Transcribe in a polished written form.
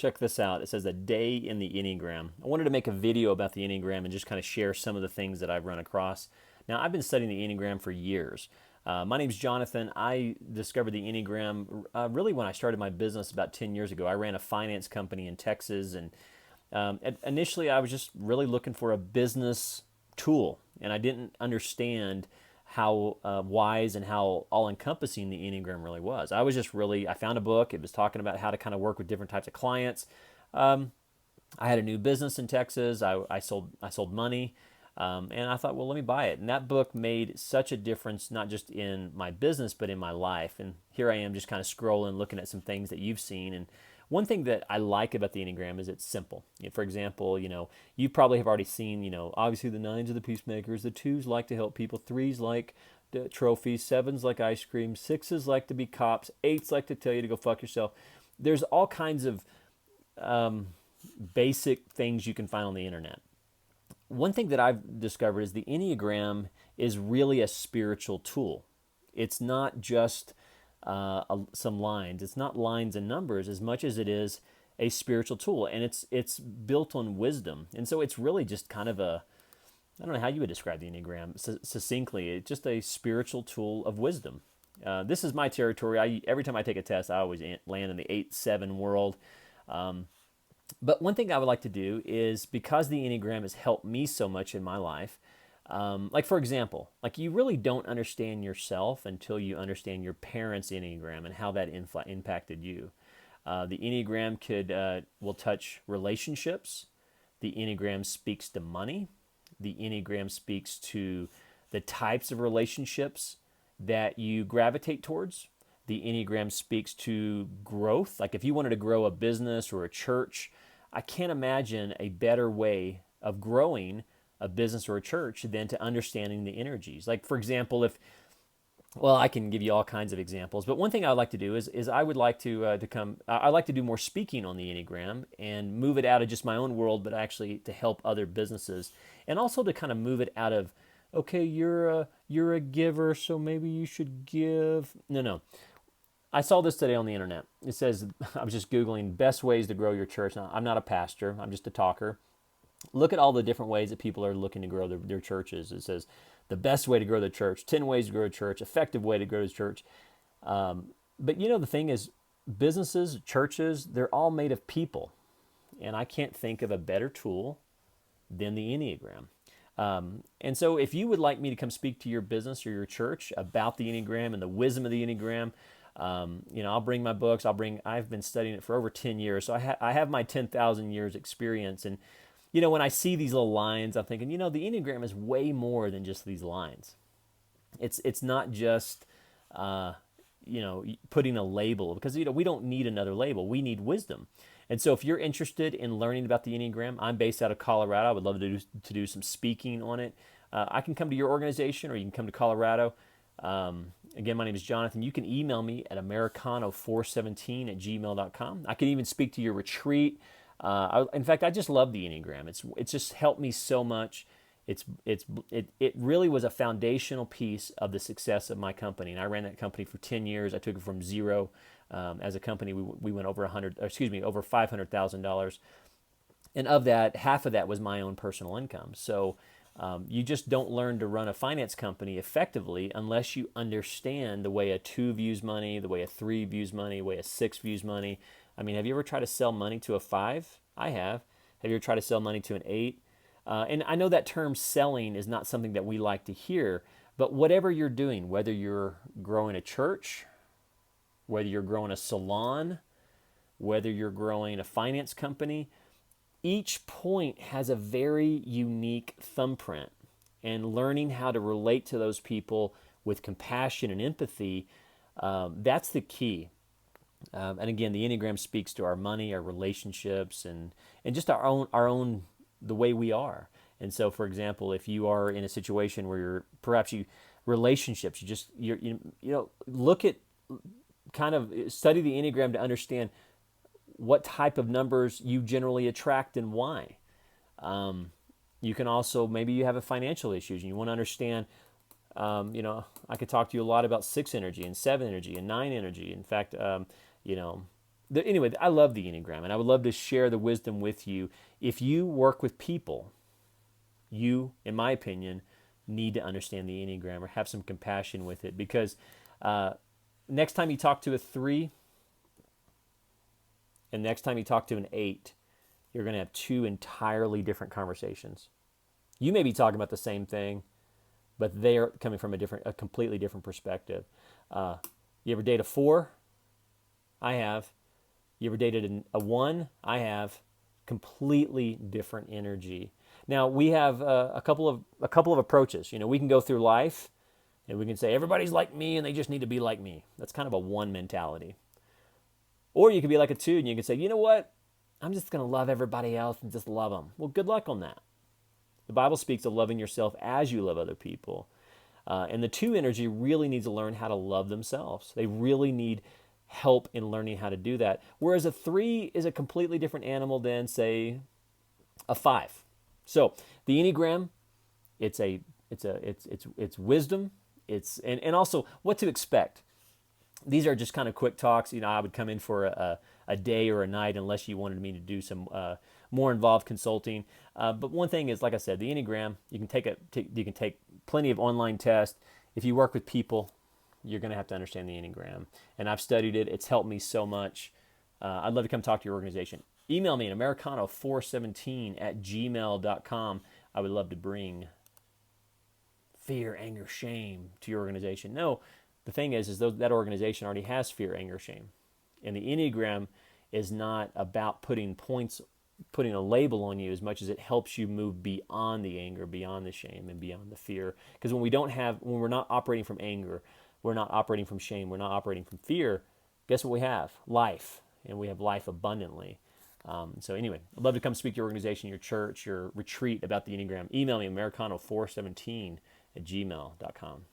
check this out. It says a day in the Enneagram. I wanted to make a video about the Enneagram and just kind of share some of the things that I've run across. Now, I've been studying the Enneagram for years. My name's Jonathan. I discovered the Enneagram really when I started my business about 10 years ago. I ran a finance company in Texas, and initially I was just really looking for a business tool, and I didn't understand how wise and how all-encompassing the Enneagram really was. I found a book. It was talking about how to kind of work with different types of clients. I had a new business in Texas. I sold money, and I thought, well, let me buy it. And that book made such a difference, not just in my business, but in my life. And here I am just kind of scrolling, looking at some things that you've seen. And one thing that I like about the Enneagram is it's simple. For example, you probably have already seen, obviously the 9s are the peacemakers, the 2s like to help people, 3s like the trophies, 7s like ice cream, 6s like to be cops, 8s like to tell you to go fuck yourself. There's all kinds of basic things you can find on the internet. One thing that I've discovered is the Enneagram is really a spiritual tool. It's not just some lines. It's not lines and numbers as much as it is a spiritual tool, and it's built on wisdom. And so it's really just kind of I don't know how you would describe the Enneagram succinctly. It's just a spiritual tool of wisdom. This is my territory. Every time I take a test, I always land in the 8-7 world. But one thing I would like to do is, because the Enneagram has helped me so much in my life, like for example, like you really don't understand yourself until you understand your parents' Enneagram and how that impacted you. The Enneagram will touch relationships. The Enneagram speaks to money. The Enneagram speaks to the types of relationships that you gravitate towards. The Enneagram speaks to growth. Like if you wanted to grow a business or a church, I can't imagine a better way of growing a business or a church than to understanding the energies. Like for example, I can give you all kinds of examples, but one thing I'd like to do is I would like I'd like to do more speaking on the Enneagram and move it out of just my own world, but actually to help other businesses, and also to kind of move it out of, okay, you're a giver, so maybe you should give. No. I saw this today on the internet. It says, I was just Googling best ways to grow your church. Now, I'm not a pastor, I'm just a talker. Look at all the different ways that people are looking to grow their churches. It says the best way to grow the church, 10 ways to grow a church, effective way to grow the church. But the thing is, businesses, churches, they're all made of people. And I can't think of a better tool than the Enneagram. And so if you would like me to come speak to your business or your church about the Enneagram and the wisdom of the Enneagram, I'll bring my books. I've been studying it for over 10 years. So I have my 10,000 years experience. And, when I see these little lines, I'm thinking, the Enneagram is way more than just these lines. It's not just, putting a label, because, we don't need another label. We need wisdom. And so if you're interested in learning about the Enneagram, I'm based out of Colorado. I would love to do some speaking on it. I can come to your organization, or you can come to Colorado. Again, my name is Jonathan. You can email me at americano417@gmail.com. I can even speak to your retreat. In fact, I just love the Enneagram. It's just helped me so much. It really was a foundational piece of the success of my company. And I ran that company for 10 years. I took it from zero. As a company, we went over $500,000. And of that, half of that was my own personal income. So you just don't learn to run a finance company effectively unless you understand the way a 2 views money, the way a 3 views money, the way a 6 views money. I mean, have you ever tried to sell money to a 5? I have. Have you ever tried to sell money to an 8? And I know that term selling is not something that we like to hear, but whatever you're doing, whether you're growing a church, whether you're growing a salon, whether you're growing a finance company, each point has a very unique thumbprint, and learning how to relate to those people with compassion and empathy, that's the key. And again, the Enneagram speaks to our money, our relationships, and just our own the way we are. And so, for example, if you are in a situation where relationships, look at, kind of study the Enneagram to understand what type of numbers you generally attract and why. You can also, maybe you have a financial issues and you want to understand, I could talk to you a lot about 6 energy and 7 energy and 9 energy. In fact, Anyway, I love the Enneagram, and I would love to share the wisdom with you. If you work with people, you, in my opinion, need to understand the Enneagram or have some compassion with it, because next time you talk to a 3 and next time you talk to an 8, you're going to have two entirely different conversations. You may be talking about the same thing, but they're coming from a completely different perspective. You ever date a 4? I have. You ever dated a 1? I have. Completely different energy. Now we have a couple of approaches. We can go through life, and we can say everybody's like me, and they just need to be like me. That's kind of a 1 mentality. Or you could be like a 2, and you can say, you know what? I'm just going to love everybody else and just love them. Well, good luck on that. The Bible speaks of loving yourself as you love other people. And the 2 energy really needs to learn how to love themselves. They really need help in learning how to do that. Whereas a 3 is a completely different animal than, say, a 5. So the Enneagram, it's wisdom, and also what to expect. These are just kind of quick talks. I would come in for a day or a night unless you wanted me to do some more involved consulting. But one thing is, like I said, the Enneagram, you can take plenty of online tests. If you work with people, you're going to have to understand the Enneagram. And I've studied it. It's helped me so much. I'd love to come talk to your organization. Email me at americano417@gmail.com. I would love to bring fear, anger, shame to your organization. No, the thing is that organization already has fear, anger, shame. And the Enneagram is not about putting a label on you as much as it helps you move beyond the anger, beyond the shame, and beyond the fear. Because when we're not operating from anger, we're not operating from shame, we're not operating from fear, guess what we have? Life. And we have life abundantly. So anyway, I'd love to come speak to your organization, your church, your retreat about the Enneagram. Email me, americano417@gmail.com.